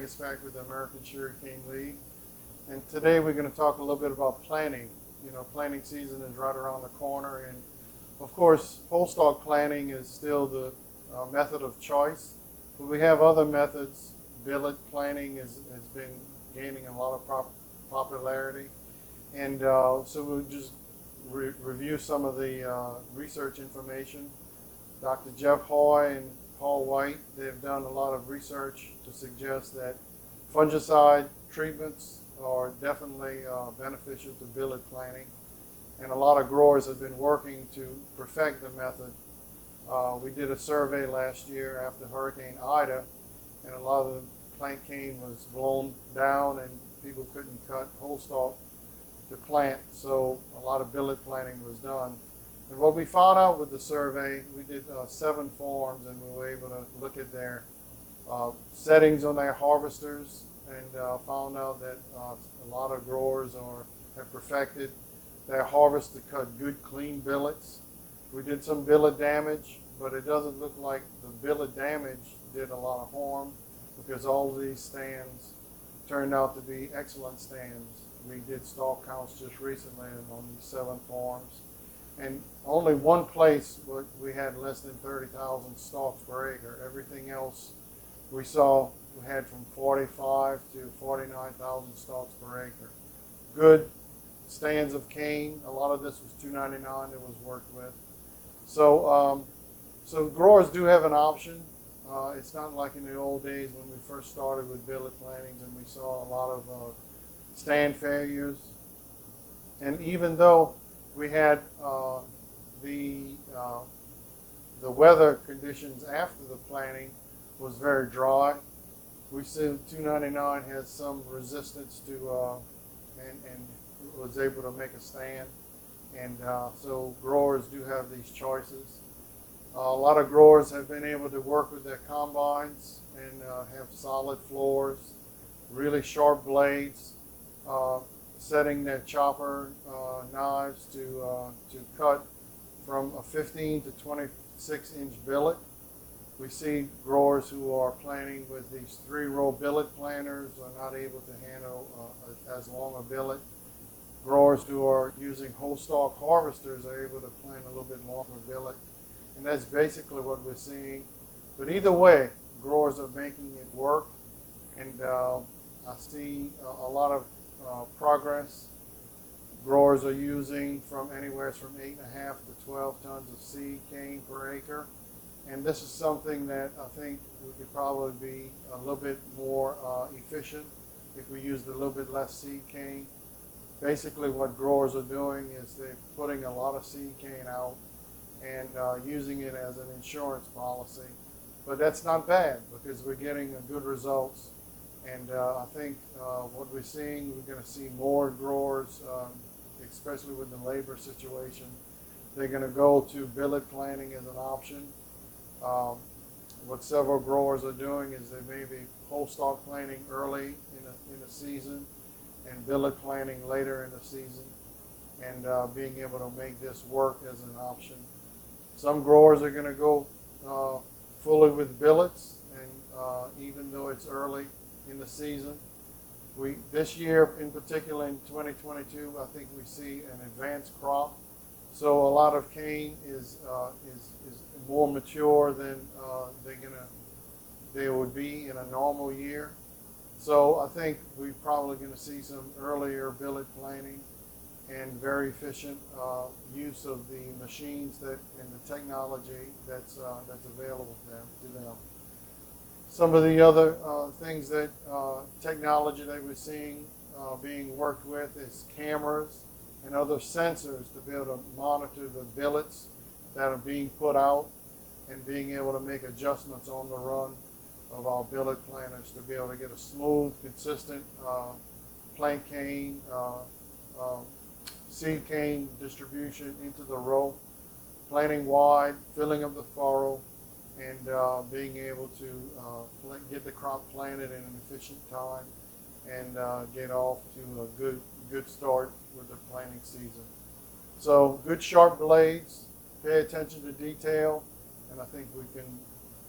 Waguespack with the American Sugarcane League. And today we're going to talk a little bit about planting. You know, planting season is right around the corner, and of course, whole stalk planting is still the method of choice, but we have other methods. Billet planting has been gaining a lot of popularity, and so we'll just review some of the research information. Dr. Jeff Hoy and Paul White, they've done a lot of research to suggest that fungicide treatments are definitely beneficial to billet planting, and a lot of growers have been working to perfect the method. We did a survey last year after Hurricane Ida, and a lot of the plant cane was blown down and people couldn't cut whole stalk to plant, so a lot of billet planting was done. And what we found out with the survey, we did 7 farms, and we were able to look at their settings on their harvesters, and found out that a lot of growers have perfected their harvest to cut good, clean billets. We did some billet damage, but it doesn't look like the billet damage did a lot of harm, because all these stands turned out to be excellent stands. We did stalk counts just recently on these 7 farms, and only one place where we had less than 30,000 stalks per acre. Everything else we saw we had from 45 to 49,000 stalks per acre. Good stands of cane. A lot of this was 299 that was worked with. So, so growers do have an option. It's not like in the old days when we first started with billet plantings and we saw a lot of stand failures. And even though we had the weather conditions after the planting was very dry, we see 299 has some resistance to and was able to make a stand. And so growers do have these choices. A lot of growers have been able to work with their combines and have solid floors, really sharp blades, setting their chopper knives to cut from a 15 to 26 inch billet. We see growers who are planting with these 3-row billet planters are not able to handle as long a billet. Growers who are using whole stalk harvesters are able to plant a little bit longer billet. And that's basically what we're seeing. But either way, growers are making it work. And I see a lot of progress. Growers are using from anywhere from 8.5 to 12 tons of seed cane per acre. And this is something that I think we could probably be a little bit more efficient if we used a little bit less seed cane. Basically what growers are doing is they're putting a lot of seed cane out and using it as an insurance policy. But that's not bad, because we're getting good results. And I think what we're seeing, we're going to see more growers, especially with the labor situation. They're going to go to billet planting as an option. What several growers are doing is they may be whole stalk planting early in the season and billet planting later in the season, and being able to make this work as an option. Some growers are going to go fully with billets, and even though it's early in the season, this year in particular in 2022, I think we see an advanced crop. So a lot of cane is more mature than they would be in a normal year. So I think we're probably going to see some earlier billet planting and very efficient use of the machines and the technology that's available to them. Some of the other things that technology that we're seeing being worked with is cameras and other sensors to be able to monitor the billets that are being put out, and being able to make adjustments on the run of our billet planters to be able to get a smooth, consistent plant cane, seed cane distribution into the row, planting wide, filling up the furrow, and being able to get the crop planted in an efficient time and get off to a good start with the planting season. So good sharp blades, pay attention to detail, and I think we can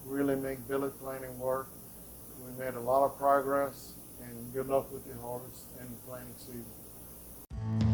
really make billet planting work. We made a lot of progress, and good luck with the harvest and the planting season.